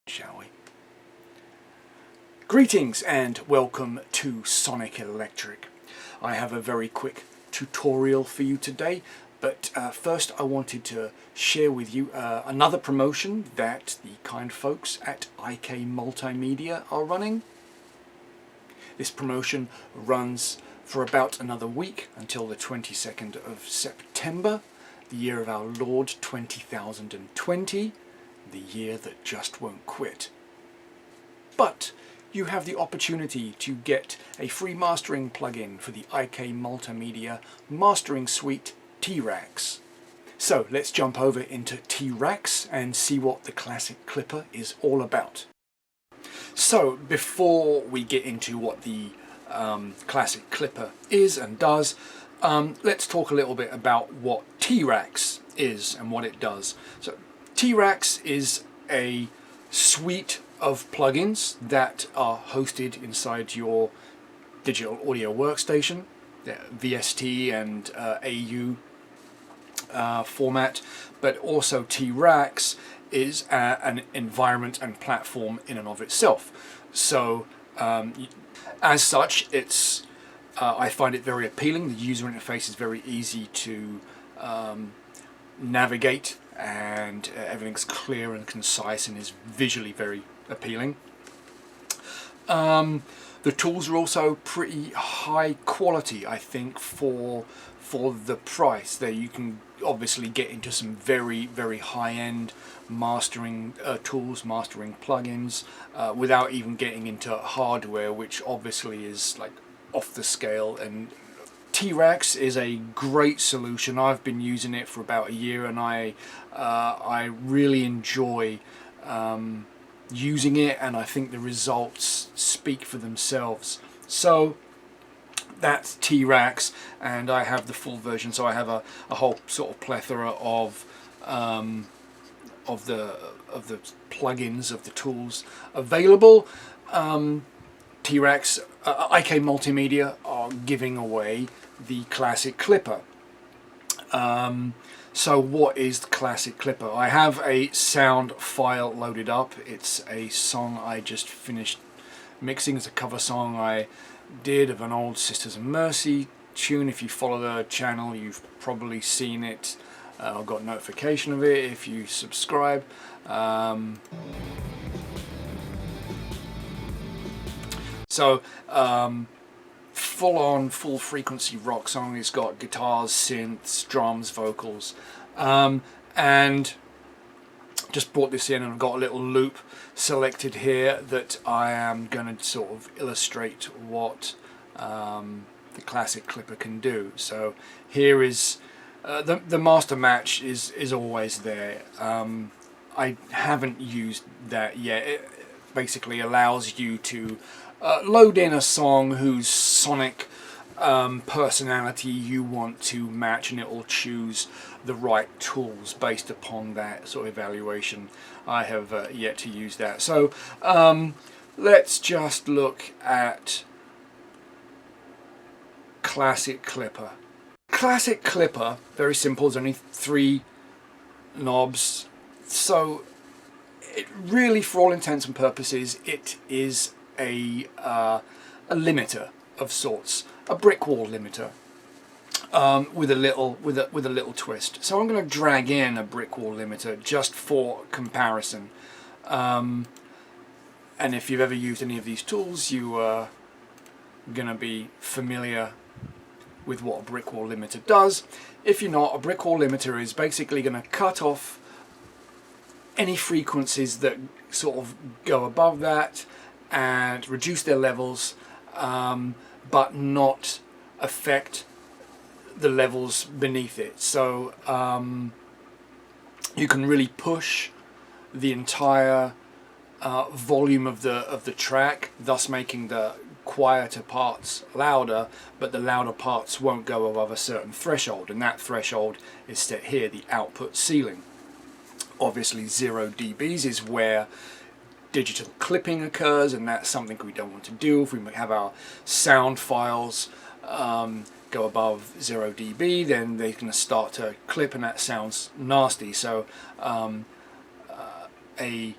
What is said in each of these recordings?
shall we? Greetings and welcome to SonikElectrik. I have a very quick tutorial for you today, but first I wanted to share with you another promotion that the kind folks at IK Multimedia are running. This promotion runs for about another week until the 22nd of September, the year of our Lord 2020, the year that just won't quit. But you have the opportunity to get a free mastering plugin for the IK Multimedia Mastering Suite T-Rax. So let's jump over into T-Rax and see what the classic clipper is all about. So before we get into what the classic clipper is and does, let's talk a little bit about what T-Rax is and what it does. So T-Rax is a suite of plugins that are hosted inside your digital audio workstation, VST and AU format, but also T-Rax is an environment and platform in and of itself. So as such, it's I find it very appealing. The user interface is very easy to navigate, and everything's clear and concise and is visually very appealing. The tools are also pretty high quality, I think, for the price. There you can obviously get into some very high-end mastering tools, mastering plugins, without even getting into hardware, which obviously is like off the scale. And T-Rax is a great solution. I've been using it for about a year, and I really enjoy using it, and I think the results speak for themselves. So that's T-Rax, and I have the full version. So I have a whole sort of plethora of the plugins, of the tools available. T-Rax, IK Multimedia are giving away the classic clipper. So what is the classic clipper? I have a sound file loaded up. It's a song I just finished mixing. It's a cover song I did of an old Sisters of Mercy tune. If you follow the channel, you've probably seen it. I've got notification of it if you subscribe. Full-on, full-frequency rock song. It's got guitars, synths, drums, vocals, and just brought this in, and I've got a little loop selected here that I am going to sort of illustrate what the classic clipper can do. So here is the master match is always there. I haven't used that yet. It basically allows you to load in a song whose sonic personality you want to match, and it will choose the right tools based upon that sort of evaluation. I have yet to use that. So let's just look at classic clipper. Classic clipper, very simple. There's only 3 knobs. So it really, for all intents and purposes, it is a limiter of sorts, a Brickwall Limiter, with a little twist. So I'm going to drag in a Brickwall Limiter just for comparison. And if you've ever used any of these tools, you are going to be familiar with what a Brickwall Limiter does. If you're not, a Brickwall Limiter is basically going to cut off any frequencies that sort of go above that and reduce their levels, but not affect the levels beneath it. So you can really push the entire volume of the track, thus making the quieter parts louder, but the louder parts won't go above a certain threshold, and that threshold is set here, the output ceiling. Obviously 0 dBs is where digital clipping occurs, and that's something we don't want to do. If we have our sound files go above 0 dB, then they're going to start to clip, and that sounds nasty. So a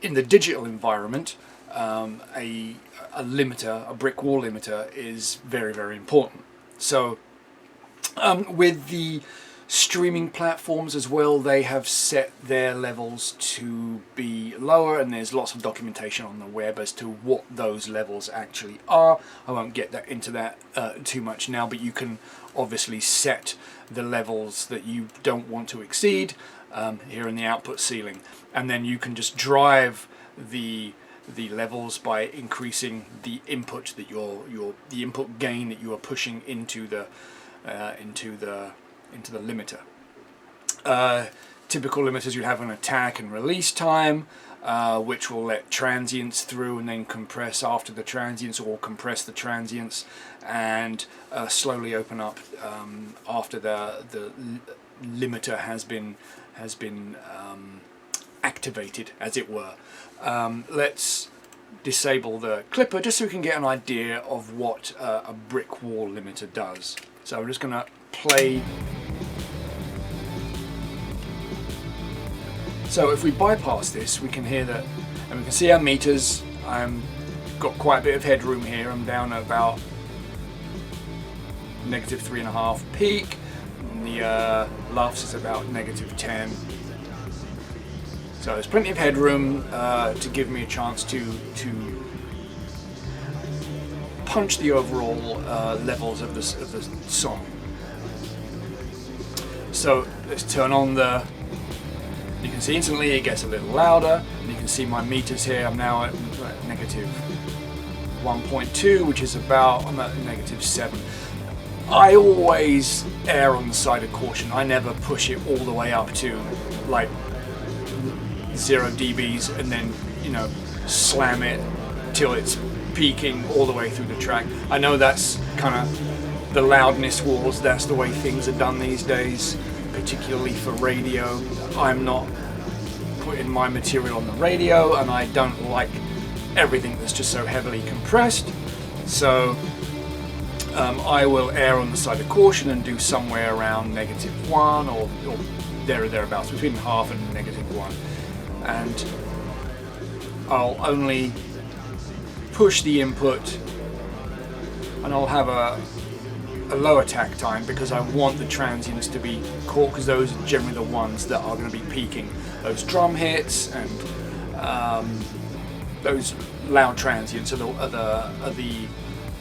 in the digital environment, a limiter, a brick wall limiter, is very, very important. So with the streaming platforms as well, they have set their levels to be lower, and there's lots of documentation on the web as to what those levels actually are. I won't get into that too much now, but you can obviously set the levels that you don't want to exceed here in the output ceiling, and then you can just drive the levels by increasing the input that the input gain that you are pushing into the limiter. Typical limiters, you have an attack and release time, which will let transients through and then compress after the transients, or compress the transients and slowly open up after the limiter has been activated, as it were. Let's disable the clipper just so we can get an idea of what a brick wall limiter does. So I'm just going to play. So if we bypass this, we can hear that, and we can see our meters. I'm got quite a bit of headroom here. I'm down at about -3.5 peak. And the LUFS is about -10. So there's plenty of headroom to give me a chance to punch the overall levels of the song. So let's turn on the. You can see instantly it gets a little louder, and you can see my meters here. I'm now at -1.2, which is about, I'm at -7. I always err on the side of caution. I never push it all the way up to like 0 dBs and then, you know, slam it till it's peaking all the way through the track. I know that's kind of the loudness wars, that's the way things are done these days, particularly for radio. I'm not putting my material on the radio, and I don't like everything that's just so heavily compressed. So I will err on the side of caution and do somewhere around -1 or there or thereabouts, between half and -1. And I'll only push the input, and I'll have a low attack time because I want the transients to be caught, because those are generally the ones that are going to be peaking. Those drum hits and those loud transients are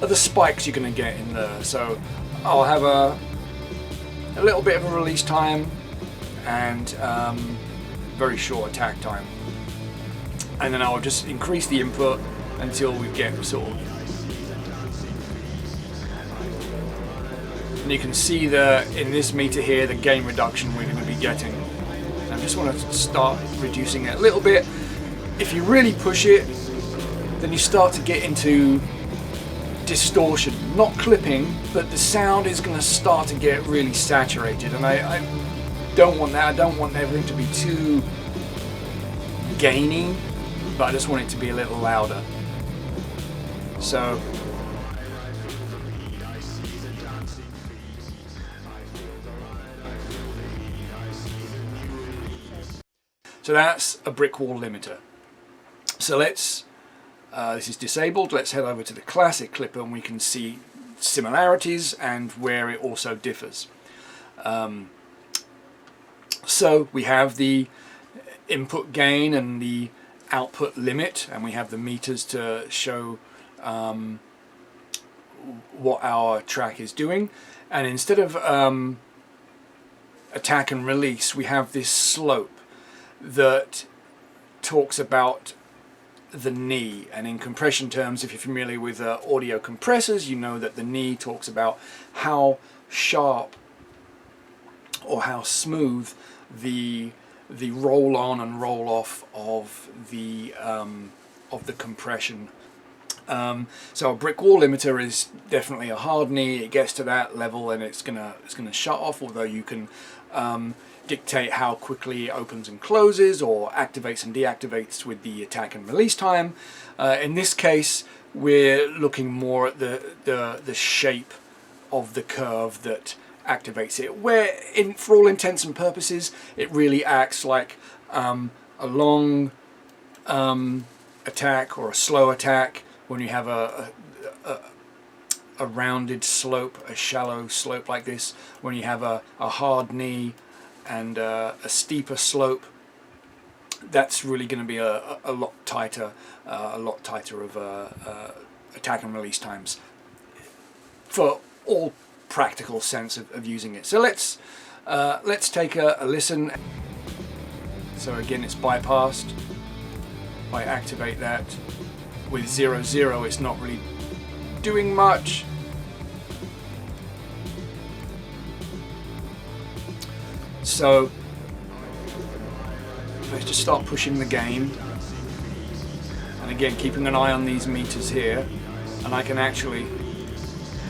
the spikes you're going to get in there. So I'll have a little bit of a release time and very short attack time, and then I'll just increase the input until we get sort of. And you can see in this meter here the gain reduction we're going to be getting. I just want to start reducing it a little bit. If you really push it, then you start to get into distortion, not clipping, but the sound is going to start to get really saturated, and I don't want that. I don't want everything to be too gainy, but I just want it to be a little louder. So that's a brick wall limiter. So let's, this is disabled. Let's head over to the classic clipper, and we can see similarities and where it also differs. So we have the input gain and the output limit, and we have the meters to show what our track is doing. And instead of attack and release, we have this slope that talks about the knee. And in compression terms, if you're familiar with audio compressors, you know that the knee talks about how sharp or how smooth the roll on and roll off of the compression. So a brick wall limiter is definitely a hard knee. It gets to that level and it's gonna shut off, although you can dictate how quickly it opens and closes, or activates and deactivates with the attack and release time. In this case, we're looking more at the shape of the curve that activates it, where for all intents and purposes it really acts like a long attack or a slow attack, when you have a rounded slope, a shallow slope like this, when you have a hard knee and a steeper slope, that's really going to be a lot tighter of attack and release times for all practical sense of using it. So let's take a listen. So again, it's bypassed. If I activate that with 0, 0, it's not really doing much. So let's just start pushing the gain, and again keeping an eye on these meters here, and I can actually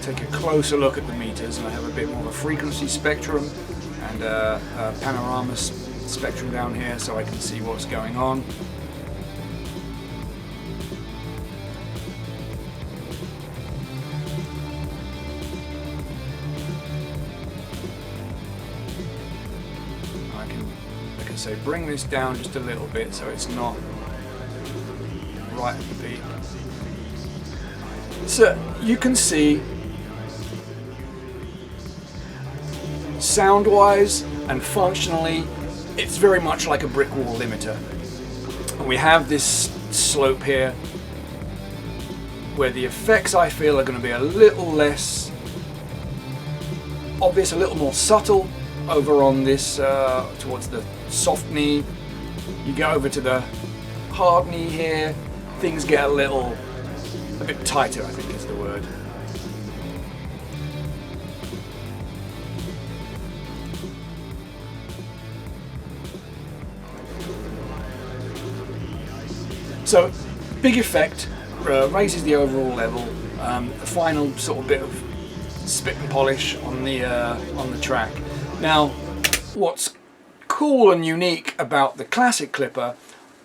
take a closer look at the meters, and I have a bit more of a frequency spectrum and a panorama spectrum down here, so I can see what's going on. So bring this down just a little bit so it's not right at the peak. So you can see sound-wise and functionally it's very much like a Brickwall limiter. And we have this slope here where the effects I feel are going to be a little less obvious, a little more subtle over on this towards the soft knee. You go over to the hard knee here, things get a bit tighter, I think is the word. So big effect, raises the overall level, the final sort of bit of spit and polish on the track. Now what's cool and unique about the classic clipper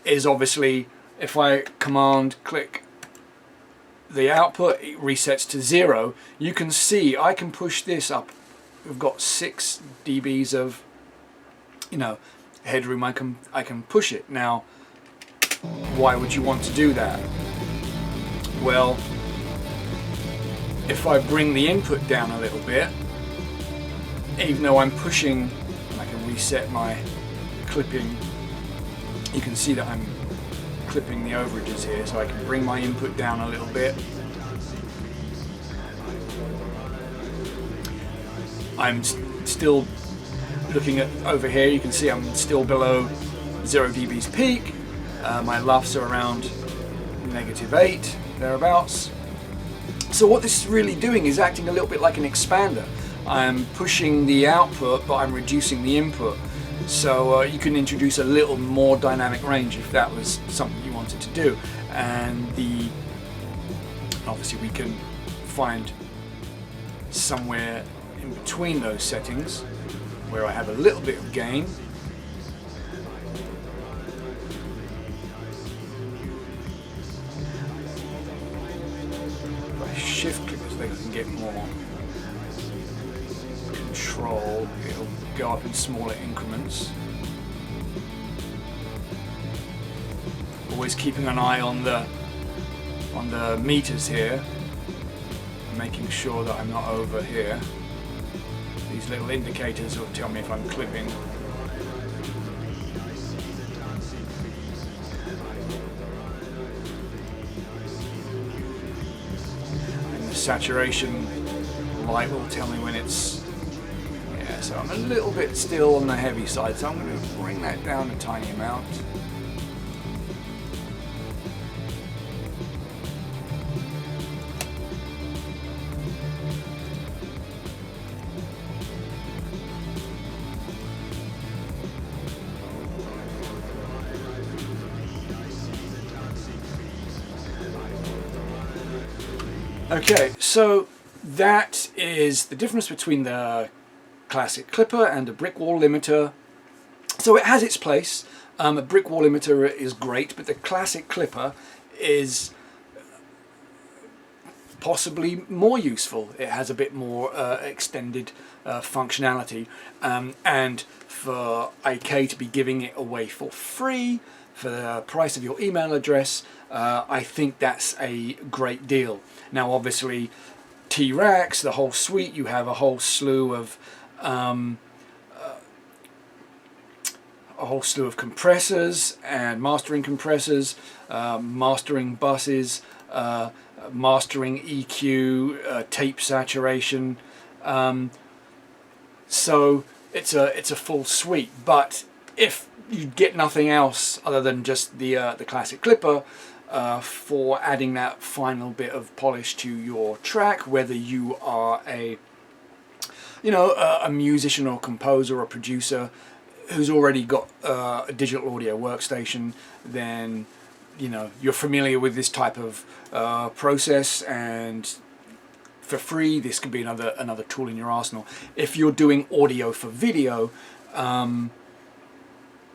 is obviously if I command click the output, it resets to 0. You can see I can push this up. We've got 6 dBs of headroom. I can push it. Now why would you want to do that? Well, if I bring the input down a little bit, even though I'm pushing, I can reset my clipping. You can see that I'm clipping the overages here, so I can bring my input down a little bit. I'm still looking at over here, you can see I'm still below 0 dB's peak. My LUFs are around -8, thereabouts. So what this is really doing is acting a little bit like an expander. I'm pushing the output, but I'm reducing the input. So you can introduce a little more dynamic range if that was something you wanted to do. And obviously we can find somewhere in between those settings where I have a little bit of gain. If I shift click so they can get more control, it'll go up in smaller increments. Always keeping an eye on the meters here, and making sure that I'm not over here. These little indicators will tell me if I'm clipping. And the saturation light will tell me when it's, so I'm a little bit still on the heavy side, so I'm going to bring that down a tiny amount. Okay, so that is the difference between the classic clipper and a Brickwall limiter. So it has its place. A Brickwall limiter is great, but the classic clipper is possibly more useful. It has a bit more extended functionality, and for IK to be giving it away for free for the price of your email address, I think that's a great deal. Now obviously T-Racks, the whole suite, you have a whole slew of compressors and mastering compressors, mastering buses, mastering EQ, tape saturation. So it's a full suite. But if you get nothing else other than just the classic clipper for adding that final bit of polish to your track, whether you are a musician or composer or producer who's already got a digital audio workstation, then you're familiar with this type of process, and for free this could be another tool in your arsenal. If you're doing audio for video,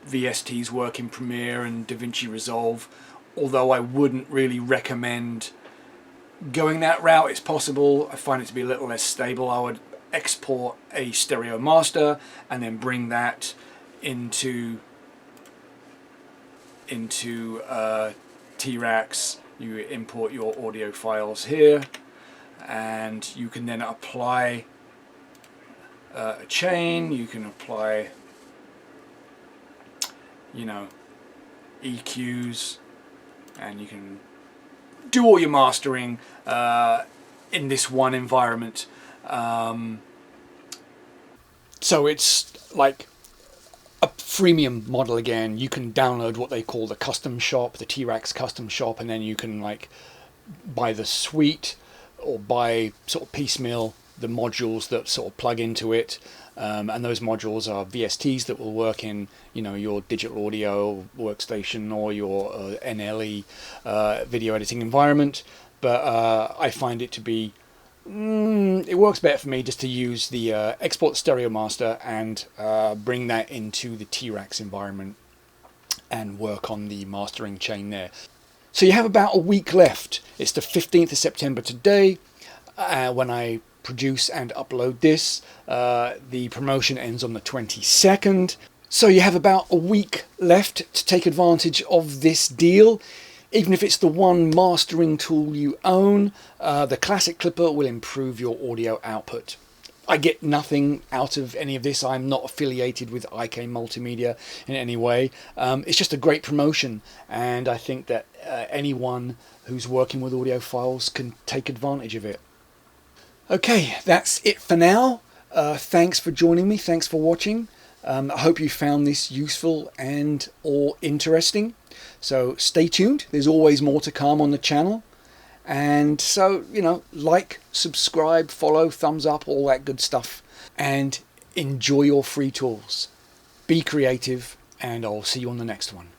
VSTs work in Premiere and DaVinci Resolve, although I wouldn't really recommend going that route. It's possible. I find it to be a little less stable. I would export a stereo master and then bring that into T-Racks. You import your audio files here, and you can then apply a chain. You can apply EQs, and you can do all your mastering in this one environment. So it's like a freemium model again. You can download what they call the custom shop, the T-Racks custom shop, and then you can like buy the suite or buy sort of piecemeal the modules that sort of plug into it. And those modules are VSTs that will work in your digital audio workstation or your NLE video editing environment. But I find it to be it works better for me just to use the export stereo master and bring that into the T-Racks environment and work on the mastering chain there. So you have about a week left. It's the 15th of September today when I produce and upload this. The promotion ends on the 22nd. So you have about a week left to take advantage of this deal. Even if it's the one mastering tool you own, the classic clipper will improve your audio output. I get nothing out of any of this. I'm not affiliated with IK Multimedia in any way. It's just a great promotion, and I think that anyone who's working with audio files can take advantage of it. Okay, that's it for now. Thanks for joining me. Thanks for watching. I hope you found this useful and or interesting. So stay tuned. There's always more to come on the channel. And so, like, subscribe, follow, thumbs up, all that good stuff. And enjoy your free tools. Be creative, and I'll see you on the next one.